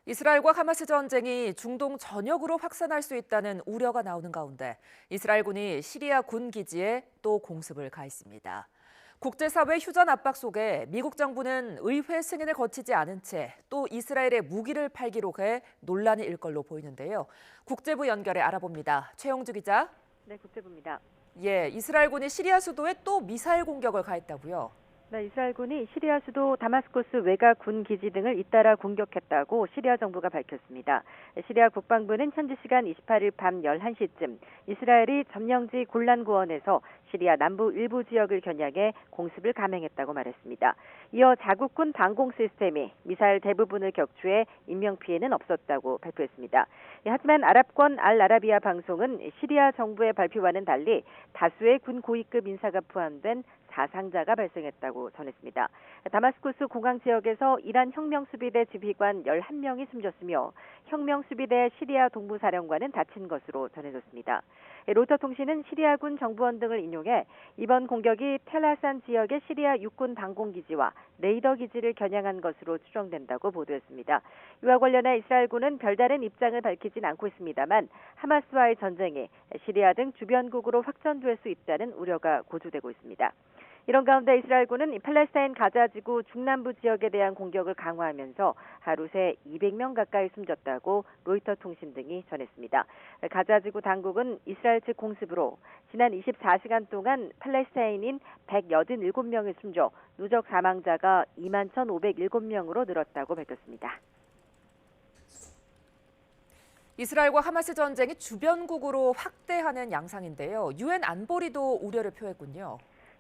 이스라엘과 하마스 전쟁이 중동 전역으로 확산할 수 있다는 우려가 나오는 가운데 이스라엘군이 시리아 군 기지에 또 공습을 가했습니다. 국제사회 휴전 압박 속에 미국 정부는 의회 승인을 거치지 않은 채 또 이스라엘에 무기를 팔기로 해 논란이 일 걸로 보이는데요. 국제부 연결해 알아봅니다. 최영주 기자. 네, 국제부입니다. 이스라엘군이 시리아 수도에 또 미사일 공격을 가했다고요. 네, 이스라엘군이 시리아 수도 다마스코스 외곽 군 기지 등을 잇따라 공격했다고 시리아 정부가 밝혔습니다. 시리아 국방부는 현지 시간 28일 밤 11시쯤 이스라엘이 점령지 골란고원에서 시리아 남부 일부 지역을 겨냥해 공습을 감행했다고 말했습니다. 이어 자국군 방공 시스템이 미사일 대부분을 격추해 인명피해는 없었다고 발표했습니다. 하지만 아랍권 알아라비아 방송은 시리아 정부의 발표와는 달리 다수의 군 고위급 인사가 포함된 사상자가 발생했다고 전했습니다. 다마스코스 공항 지역에서 이란 혁명수비대 지휘관 11명이 숨졌으며 혁명수비대 시리아 동부사령관은 다친 것으로 전해졌습니다. 로이터 통신은 시리아군 정부원 등을 인용해 이번 공격이 텔아산 지역의 시리아 육군 방공기지와 레이더 기지를 겨냥한 것으로 추정된다고 보도했습니다. 이와 관련해 이스라엘군은 별다른 입장을 밝히진 않고 있습니다만 하마스와의 전쟁이 시리아 등 주변국으로 확전될 수 있다는 우려가 고조되고 있습니다. 이런 가운데 이스라엘군은 팔레스타인 가자지구 중남부 지역에 대한 공격을 강화하면서 하루 새 200명 가까이 숨졌다고 로이터 통신 등이 전했습니다. 가자지구 당국은 이스라엘 측 공습으로 지난 24시간 동안 팔레스타인인 187명이 숨져 누적 사망자가 21,507명으로 늘었다고 밝혔습니다. 이스라엘과 하마스 전쟁이 주변국으로 확대하는 양상인데요. 유엔 안보리도 우려를 표했군요.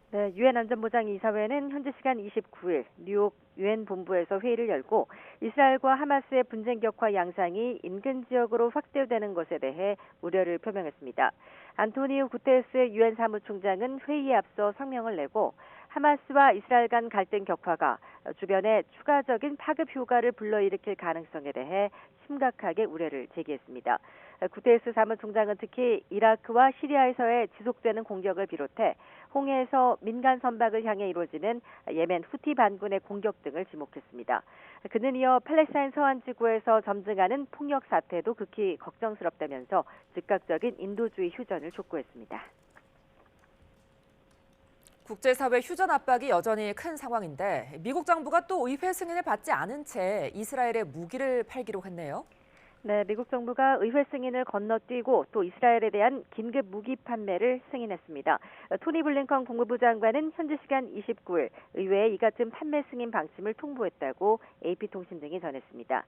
네, 유엔 안전보장이사회는 현지 시간 29일 뉴욕 유엔 본부에서 회의를 열고 이스라엘과 하마스의 분쟁 격화 양상이 인근 지역으로 확대되는 것에 대해 우려를 표명했습니다. 안토니우 구테레스 유엔 사무총장은 회의에 앞서 성명을 내고 하마스와 이스라엘 간 갈등 격화가 주변에 추가적인 파급 효과를 불러일으킬 가능성에 대해 심각하게 우려를 제기했습니다. 구테레스 사무총장은 특히 이라크와 시리아에서의 지속되는 공격을 비롯해 홍해에서 민간 선박을 향해 이루어지는 예멘 후티 반군의 공격 등을 지목했습니다. 그는 이어 팔레스타인 서안 지구에서 점증하는 폭력 사태도 극히 걱정스럽다면서 즉각적인 인도주의 휴전을 촉구했습니다. 국제사회 휴전 압박이 여전히 큰 상황인데 미국 정부가 또 의회 승인을 받지 않은 채 이스라엘에 무기를 팔기로 했네요. 네, 미국 정부가 의회 승인을 건너뛰고 또 이스라엘에 대한 긴급 무기 판매를 승인했습니다. 토니 블링컨 국무부 장관은 현지 시간 29일 의회에 이 같은 판매 승인 방침을 통보했다고 AP통신 등이 전했습니다.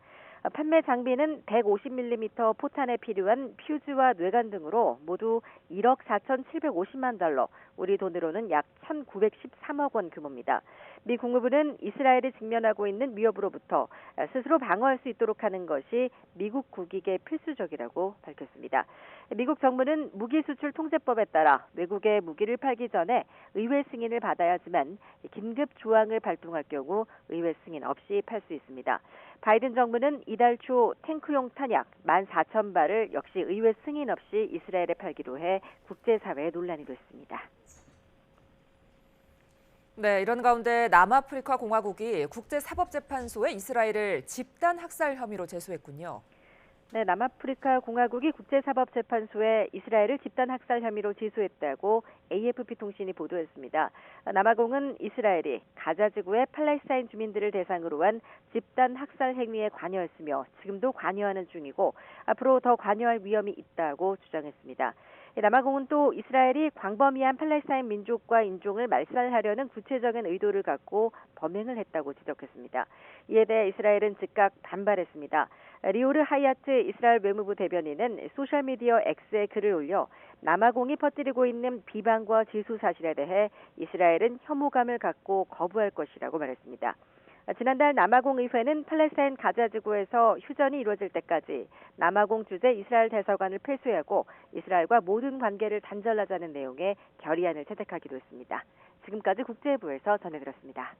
판매 장비는 150mm 포탄에 필요한 퓨즈와 뇌관 등으로 모두 1억 4,750만 달러, 우리 돈으로는 약 1,913억 원 규모입니다. 미 국무부는 이스라엘이 직면하고 있는 위협으로부터 스스로 방어할 수 있도록 하는 것이 미국 국익에 필수적이라고 밝혔습니다. 미국 정부는 무기수출 통제법에 따라 외국에 무기를 팔기 전에 의회 승인을 받아야 하지만 긴급 조항을 발동할 경우 의회 승인 없이 팔 수 있습니다. 바이든 정부는 이달 초 탱크용 탄약 14,000발을 역시 의회 승인 없이 이스라엘에 팔기로 해 국제사회에 논란이 됐습니다. 네, 이런 가운데 남아프리카 공화국이 국제사법재판소에 이스라엘을 집단 학살 혐의로 제소했군요. 네, 남아프리카 공화국이 국제사법재판소에 이스라엘을 집단 학살 혐의로 기소했다고 AFP 통신이 보도했습니다. 남아공은 이스라엘이 가자지구의 팔레스타인 주민들을 대상으로 한 집단 학살 행위에 관여했으며 지금도 관여하는 중이고 앞으로 더 관여할 위험이 있다고 주장했습니다. 남아공은 또 이스라엘이 광범위한 팔레스타인 민족과 인종을 말살하려는 구체적인 의도를 갖고 범행을 했다고 지적했습니다. 이에 대해 이스라엘은 즉각 반발했습니다. 리오르 하야트 이스라엘 외무부 대변인은 소셜미디어 X에 글을 올려 남아공이 퍼뜨리고 있는 비방과 지수 사실에 대해 이스라엘은 혐오감을 갖고 거부할 것이라고 말했습니다. 지난달 남아공 의회는 팔레스타인 가자지구에서 휴전이 이루어질 때까지 남아공 주재 이스라엘 대사관을 폐쇄하고 이스라엘과 모든 관계를 단절하자는 내용의 결의안을 채택하기로 했습니다. 지금까지 국제부에서 전해드렸습니다.